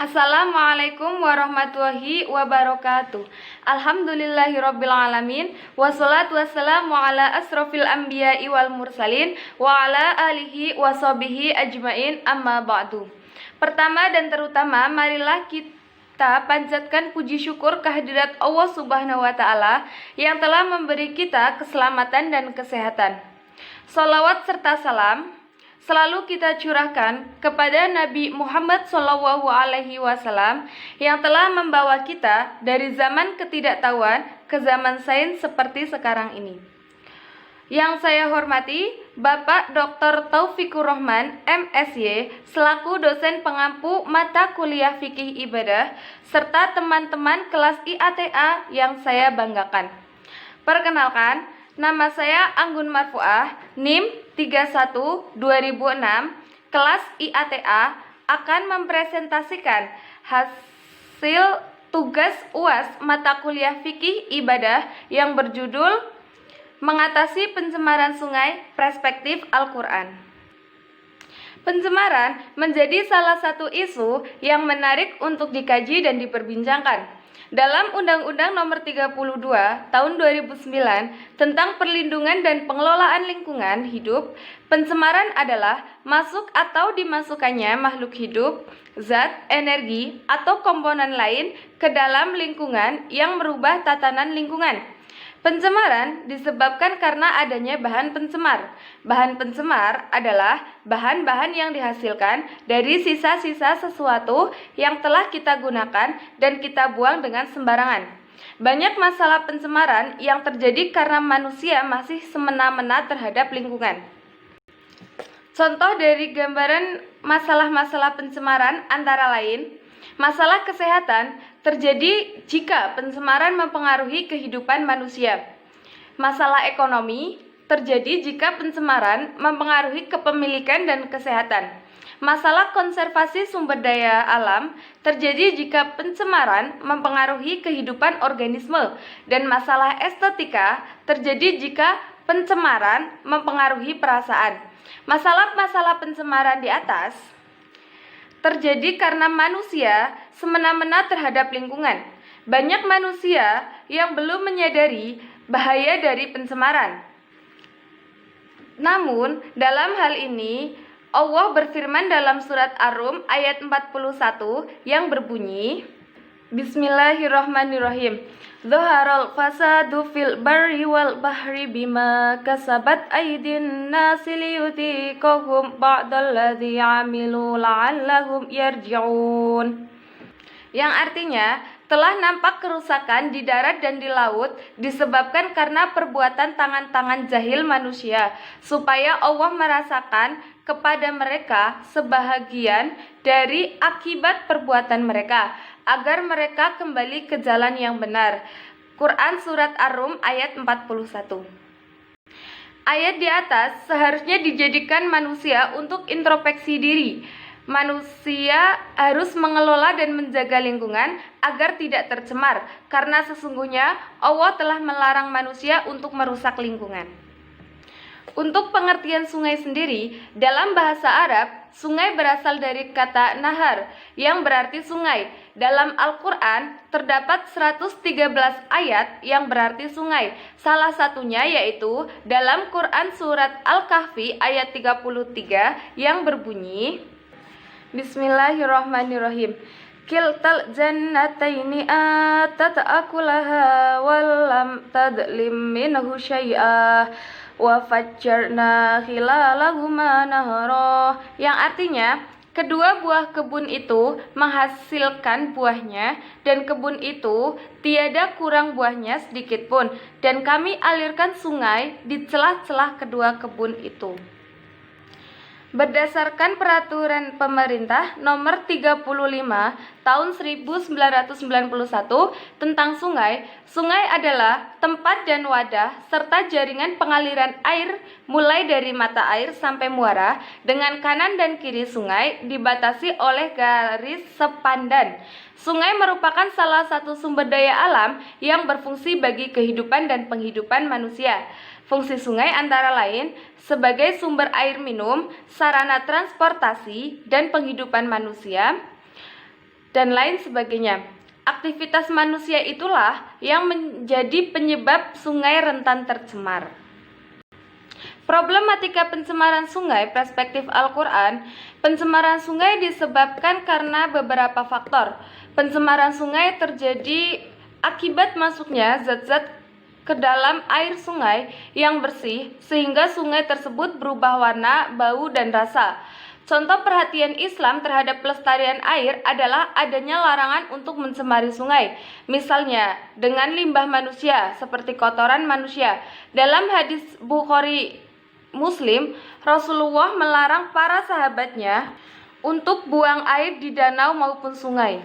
Assalamualaikum warahmatullahi wabarakatuh. Alhamdulillahirrabbilalamin. Wassalatu wassalamu ala asrofil anbiya'i wal mursalin wa ala alihi wa sahbihi ajmain, amma ba'du. Pertama dan terutama, marilah kita panjatkan puji syukur kehadirat Allah Subhanahu wa Ta'ala yang telah memberi kita keselamatan dan kesehatan. Salawat serta salam selalu kita curahkan kepada Nabi Muhammad SAW yang telah membawa kita dari zaman ketidaktahuan ke zaman sains seperti sekarang ini. Yang saya hormati Bapak Dr. Taufikur Rahman, MSy, selaku dosen pengampu mata kuliah fikih ibadah, serta teman-teman kelas IATA yang saya banggakan. Perkenalkan, nama saya Anggun Marfuah, NIM 31-2006, kelas IATA, akan mempresentasikan hasil tugas UAS mata kuliah fikih ibadah yang berjudul Mengatasi Pencemaran Sungai Perspektif Al-Quran. Pencemaran menjadi salah satu isu yang menarik untuk dikaji dan diperbincangkan. Dalam Undang-Undang Nomor 32 Tahun 2009 tentang Perlindungan dan Pengelolaan Lingkungan Hidup, pencemaran adalah masuk atau dimasukkannya makhluk hidup, zat, energi, atau komponen lain ke dalam lingkungan yang merubah tatanan lingkungan. Pencemaran disebabkan karena adanya bahan pencemar. Bahan pencemar adalah bahan-bahan yang dihasilkan dari sisa-sisa sesuatu yang telah kita gunakan dan kita buang dengan sembarangan. Banyak masalah pencemaran yang terjadi karena manusia masih semena-mena terhadap lingkungan. Contoh dari gambaran masalah-masalah pencemaran antara lain, masalah kesehatan terjadi jika pencemaran mempengaruhi kehidupan manusia. Masalah ekonomi terjadi jika pencemaran mempengaruhi kepemilikan dan kesehatan. Masalah konservasi sumber daya alam terjadi jika pencemaran mempengaruhi kehidupan organisme. Dan masalah estetika terjadi jika pencemaran mempengaruhi perasaan. Masalah-masalah pencemaran di atas terjadi karena manusia semena-mena terhadap lingkungan. Banyak manusia yang belum menyadari bahaya dari pencemaran. Namun, dalam hal ini, Allah berfirman dalam surat Ar-Rum ayat 41 yang berbunyi, Bismillahirrahmanirrahim. Dhaharal fasadu fil barri wal bahri bima kasabat aydin nasi liyudhiqahum ba'dalladzi 'amilu la'allahum yarji'un. Yang artinya, telah nampak kerusakan di darat dan di laut disebabkan karena perbuatan tangan-tangan jahil manusia, supaya Allah merasakan kepada mereka sebahagian dari akibat perbuatan mereka, agar mereka kembali ke jalan yang benar. Quran Surat Ar-Rum ayat 41. Ayat di atas seharusnya dijadikan manusia untuk introspeksi diri. Manusia harus mengelola dan menjaga lingkungan agar tidak tercemar, karena sesungguhnya Allah telah melarang manusia untuk merusak lingkungan. Untuk pengertian sungai sendiri, dalam bahasa Arab, sungai berasal dari kata nahar, yang berarti sungai. Dalam Al-Quran, terdapat 113 ayat yang berarti sungai. Salah satunya yaitu dalam Quran Surat Al-Kahfi ayat 33 yang berbunyi, Bismillahirrahmanirrahim. Kiltal jannataini atat akulaha walam tadlim minhu syai'ah wa fajjarna khilalahuma nahara, yang artinya kedua buah kebun itu menghasilkan buahnya dan kebun itu tiada kurang buahnya sedikit pun, dan kami alirkan sungai di celah-celah kedua kebun itu. Berdasarkan peraturan pemerintah nomor 35 tahun 1991 tentang sungai, sungai adalah tempat dan wadah serta jaringan pengaliran air mulai dari mata air sampai muara, dengan kanan dan kiri sungai dibatasi oleh garis sepandan. Sungai merupakan salah satu sumber daya alam yang berfungsi bagi kehidupan dan penghidupan manusia. Fungsi sungai antara lain sebagai sumber air minum, sarana transportasi dan penghidupan manusia, dan lain sebagainya. Aktivitas manusia itulah yang menjadi penyebab sungai rentan tercemar. Problematika pencemaran sungai perspektif Al-Quran. Pencemaran sungai disebabkan karena beberapa faktor. Pencemaran sungai terjadi akibat masuknya zat-zat ke dalam air sungai yang bersih sehingga sungai tersebut berubah warna, bau, dan rasa. Contoh perhatian Islam terhadap pelestarian air adalah adanya larangan untuk mencemari sungai. Misalnya, dengan limbah manusia seperti kotoran manusia. Dalam hadis Bukhari Muslim, Rasulullah melarang para sahabatnya untuk buang air di danau maupun sungai.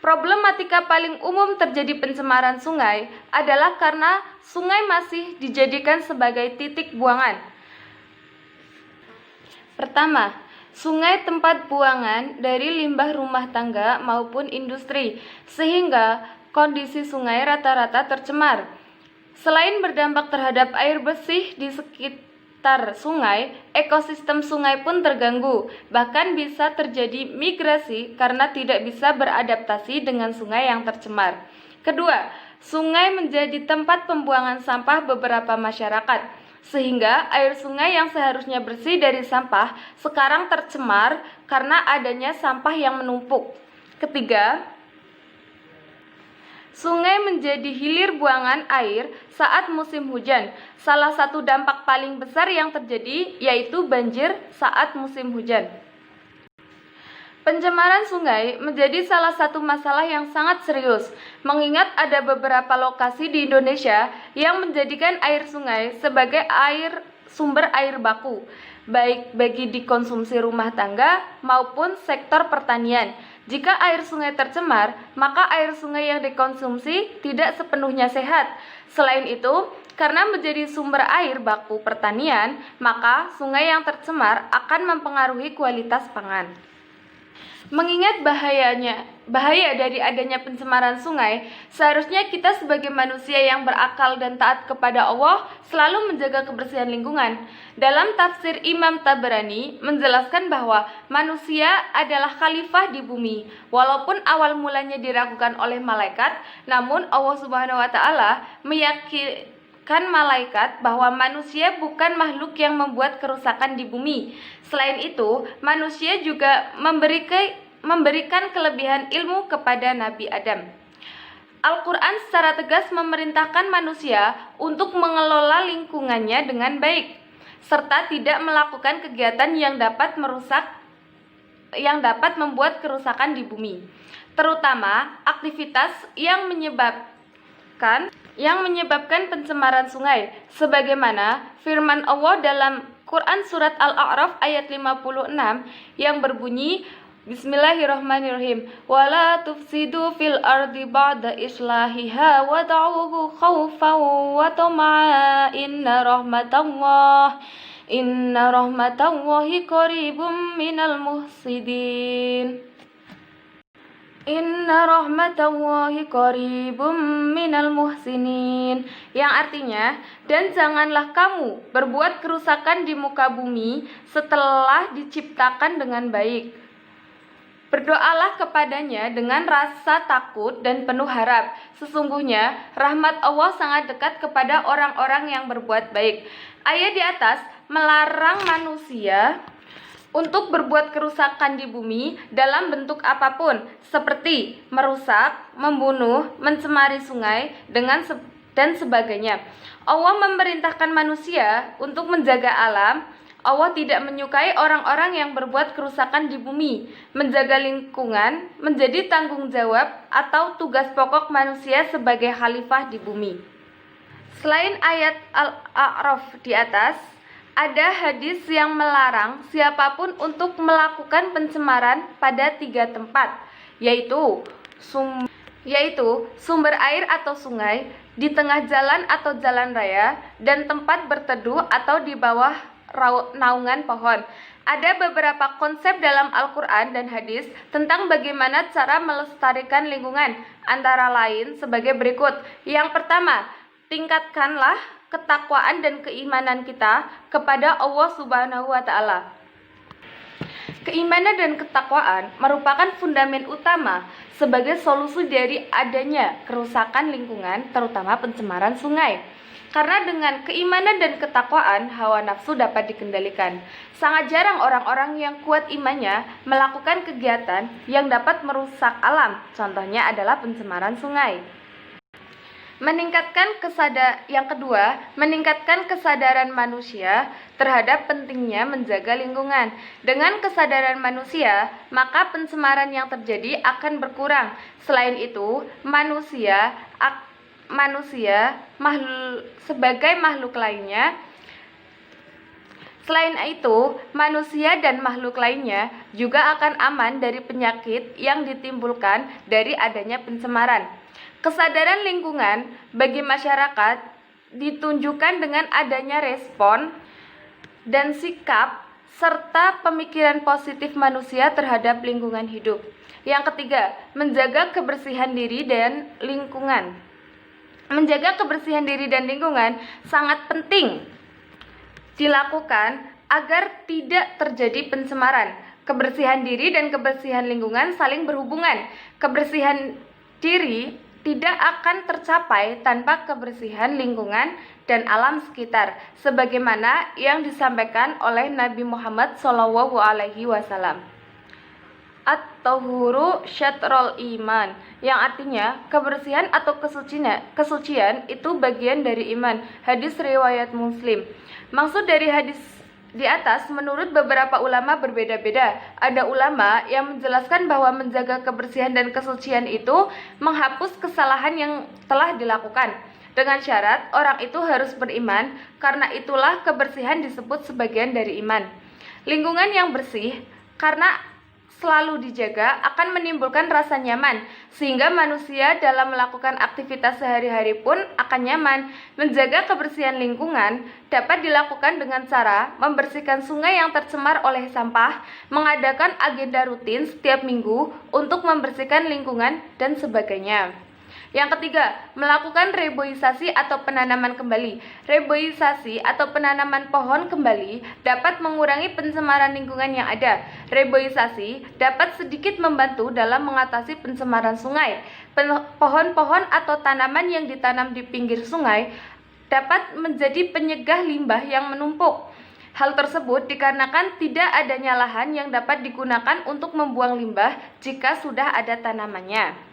Problematika paling umum terjadi pencemaran sungai adalah karena sungai masih dijadikan sebagai titik buangan. Pertama, sungai tempat buangan dari limbah rumah tangga maupun industri, sehingga kondisi sungai rata-rata tercemar. Selain berdampak terhadap air bersih di sekitar sungai, ekosistem sungai pun terganggu. Bahkan bisa terjadi migrasi karena tidak bisa beradaptasi dengan sungai yang tercemar. Kedua, sungai menjadi tempat pembuangan sampah beberapa masyarakat, sehingga air sungai yang seharusnya bersih dari sampah sekarang tercemar karena adanya sampah yang menumpuk. Ketiga, sungai menjadi hilir buangan air saat musim hujan. Salah satu dampak paling besar yang terjadi yaitu banjir saat musim hujan. Pencemaran sungai menjadi salah satu masalah yang sangat serius, mengingat ada beberapa lokasi di Indonesia yang menjadikan air sungai sebagai sumber air baku, baik bagi dikonsumsi rumah tangga maupun sektor pertanian. Jika air sungai tercemar, maka air sungai yang dikonsumsi tidak sepenuhnya sehat. Selain itu, karena menjadi sumber air baku pertanian, maka sungai yang tercemar akan mempengaruhi kualitas pangan. Mengingat bahaya dari adanya pencemaran sungai, seharusnya kita sebagai manusia yang berakal dan taat kepada Allah selalu menjaga kebersihan lingkungan. Dalam tafsir Imam Tabrani menjelaskan bahwa manusia adalah khalifah di bumi. Walaupun awal mulanya diragukan oleh malaikat, namun Allah Subhanahu wa taala meyakinkan malaikat bahwa manusia bukan makhluk yang membuat kerusakan di bumi. Selain itu, manusia juga memberikan kelebihan ilmu kepada Nabi Adam. Al-Quran secara tegas memerintahkan manusia untuk mengelola lingkungannya dengan baik, serta tidak melakukan kegiatan yang dapat membuat kerusakan di bumi, terutama aktivitas yang menyebabkan pencemaran sungai, sebagaimana firman Allah dalam Quran surat Al-A'raf ayat 56 yang berbunyi, Bismillahirrahmanirrahim, wala tufsidu fil ardi ba'da islahiha wad'uhu khawfan wa tama'a inna rahmatallahi qaribum minal muhsidin. Inna rahmatallahi qaribum minal muhsinin, yang artinya, dan janganlah kamu berbuat kerusakan di muka bumi setelah diciptakan dengan baik. Berdoalah kepadanya dengan rasa takut dan penuh harap. Sesungguhnya rahmat Allah sangat dekat kepada orang-orang yang berbuat baik. Ayat di atas melarang manusia untuk berbuat kerusakan di bumi dalam bentuk apapun, seperti merusak, membunuh, mencemari sungai, dan sebagainya. Allah memerintahkan manusia untuk menjaga alam. Allah tidak menyukai orang-orang yang berbuat kerusakan di bumi. Menjaga lingkungan menjadi tanggung jawab atau tugas pokok manusia sebagai khalifah di bumi. Selain ayat Al-A'raf di atas, ada hadis yang melarang siapapun untuk melakukan pencemaran pada 3 tempat, yaitu sumber air atau sungai, di tengah jalan atau jalan raya, dan tempat berteduh atau di bawah naungan pohon. Ada beberapa konsep dalam Al-Quran dan hadis tentang bagaimana cara melestarikan lingkungan, antara lain sebagai berikut. Yang pertama, tingkatkanlah ketakwaan dan keimanan kita kepada Allah Subhanahu wa taala. Keimanan dan ketakwaan merupakan fundament utama sebagai solusi dari adanya kerusakan lingkungan, terutama pencemaran sungai. Karena dengan keimanan dan ketakwaan, hawa nafsu dapat dikendalikan. Sangat jarang orang-orang yang kuat imannya melakukan kegiatan yang dapat merusak alam. Contohnya adalah pencemaran sungai. Yang kedua, meningkatkan kesadaran manusia terhadap pentingnya menjaga lingkungan. Dengan kesadaran manusia, maka pencemaran yang terjadi akan berkurang. Selain itu, manusia dan makhluk lainnya juga akan aman dari penyakit yang ditimbulkan dari adanya pencemaran. Kesadaran lingkungan bagi masyarakat ditunjukkan dengan adanya respon dan sikap serta pemikiran positif manusia terhadap lingkungan hidup. Yang ketiga, menjaga kebersihan diri dan lingkungan. Menjaga kebersihan diri dan lingkungan sangat penting dilakukan agar tidak terjadi pencemaran. Kebersihan diri dan kebersihan lingkungan saling berhubungan. Kebersihan diri tidak akan tercapai tanpa kebersihan lingkungan dan alam sekitar, sebagaimana yang disampaikan oleh Nabi Muhammad SAW. At-tahuru syatrul iman, yang artinya kebersihan atau kesucian itu bagian dari iman. Hadis riwayat Muslim. Maksud dari hadis di atas menurut beberapa ulama berbeda-beda. Ada ulama yang menjelaskan bahwa menjaga kebersihan dan kesucian itu menghapus kesalahan yang telah dilakukan. Dengan syarat orang itu harus beriman, karena itulah kebersihan disebut sebagian dari iman. Lingkungan yang bersih karena selalu dijaga akan menimbulkan rasa nyaman, sehingga manusia dalam melakukan aktivitas sehari-hari pun akan nyaman. Menjaga kebersihan lingkungan dapat dilakukan dengan cara membersihkan sungai yang tercemar oleh sampah, mengadakan agenda rutin setiap minggu untuk membersihkan lingkungan, dan sebagainya. Yang ketiga, melakukan reboisasi atau penanaman kembali. Reboisasi atau penanaman pohon kembali dapat mengurangi pencemaran lingkungan yang ada. Reboisasi dapat sedikit membantu dalam mengatasi pencemaran sungai. Pohon-pohon atau tanaman yang ditanam di pinggir sungai dapat menjadi penyegah limbah yang menumpuk. Hal tersebut dikarenakan tidak adanya lahan yang dapat digunakan untuk membuang limbah jika sudah ada tanamannya.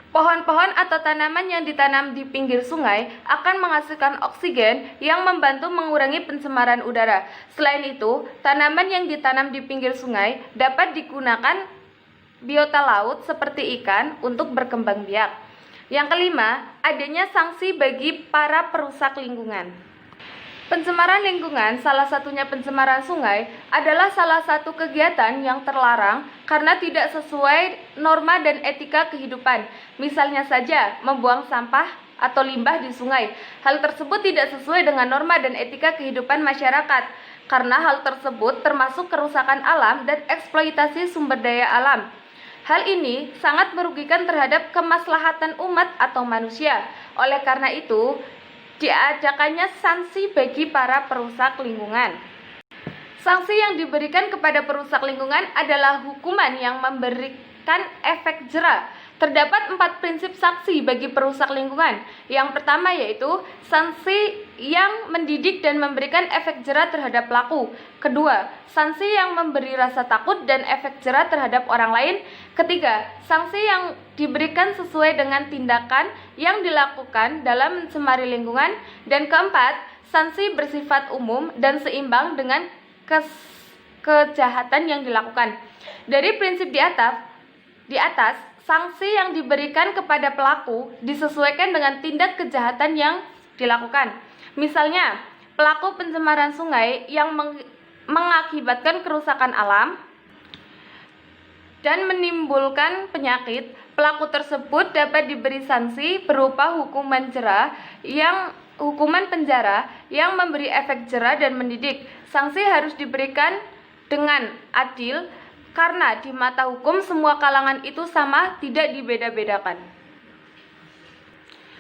Pohon-pohon atau tanaman yang ditanam di pinggir sungai akan menghasilkan oksigen yang membantu mengurangi pencemaran udara. Selain itu, tanaman yang ditanam di pinggir sungai dapat digunakan biota laut seperti ikan untuk berkembang biak. Yang kelima, adanya sanksi bagi para perusak lingkungan. Pencemaran lingkungan, salah satunya pencemaran sungai, adalah salah satu kegiatan yang terlarang karena tidak sesuai norma dan etika kehidupan. Misalnya saja, membuang sampah atau limbah di sungai. Hal tersebut tidak sesuai dengan norma dan etika kehidupan masyarakat, karena hal tersebut termasuk kerusakan alam dan eksploitasi sumber daya alam. Hal ini sangat merugikan terhadap kemaslahatan umat atau manusia. Oleh karena itu, diadakannya sanksi bagi para perusak lingkungan. Sanksi yang diberikan kepada perusak lingkungan adalah hukuman yang memberikan efek jera. Terdapat 4 prinsip sanksi bagi perusak lingkungan. Yang pertama yaitu sanksi yang mendidik dan memberikan efek jera terhadap pelaku. Kedua, sanksi yang memberi rasa takut dan efek jera terhadap orang lain. Ketiga, sanksi yang diberikan sesuai dengan tindakan yang dilakukan dalam mencemari lingkungan. Dan keempat, sanksi bersifat umum dan seimbang dengan kejahatan yang dilakukan. Dari prinsip di atas, sanksi yang diberikan kepada pelaku disesuaikan dengan tindak kejahatan yang dilakukan. Misalnya, pelaku pencemaran sungai yang mengakibatkan kerusakan alam dan menimbulkan penyakit, pelaku tersebut dapat diberi sanksi berupa hukuman penjara yang memberi efek jera dan mendidik. Sanksi harus diberikan dengan adil, karena di mata hukum semua kalangan itu sama, tidak dibeda-bedakan.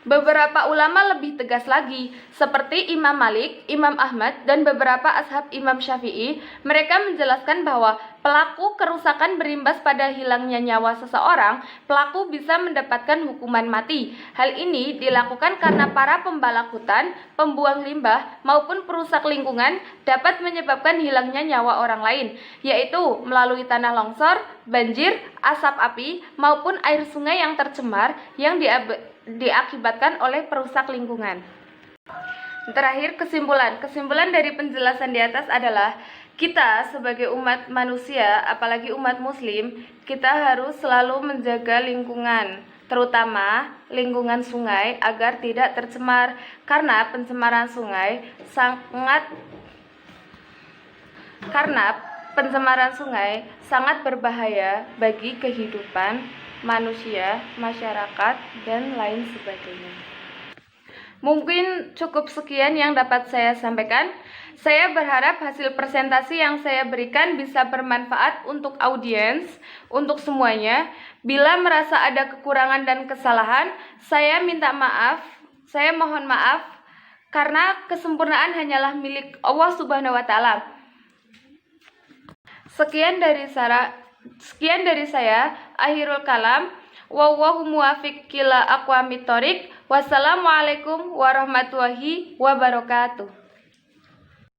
Beberapa ulama lebih tegas lagi, seperti Imam Malik, Imam Ahmad, dan beberapa ashab Imam Syafi'i. Mereka menjelaskan bahwa pelaku kerusakan berimbas pada hilangnya nyawa seseorang, pelaku bisa mendapatkan hukuman mati. Hal ini dilakukan karena para pembalak hutan, pembuang limbah, maupun perusak lingkungan dapat menyebabkan hilangnya nyawa orang lain, yaitu melalui tanah longsor, banjir, asap api, maupun air sungai yang tercemar yang diakibatkan oleh perusak lingkungan. Terakhir, kesimpulan dari penjelasan di atas adalah kita sebagai umat manusia, apalagi umat muslim, kita harus selalu menjaga lingkungan, terutama lingkungan sungai agar tidak tercemar, karena pencemaran sungai sangat berbahaya bagi kehidupan manusia, masyarakat, dan lain sebagainya. Mungkin cukup sekian yang dapat saya sampaikan. Saya berharap hasil presentasi yang saya berikan bisa bermanfaat untuk audiens, untuk semuanya. Bila merasa ada kekurangan dan kesalahan, saya minta maaf, saya mohon maaf, karena kesempurnaan hanyalah milik Allah Subhanahu wa Ta'ala. Sekian dari saya, akhirul kalam. Wallahu muwaffiq ila aqwamit thoriq. Wassalamualaikum warahmatullahi wabarakatuh.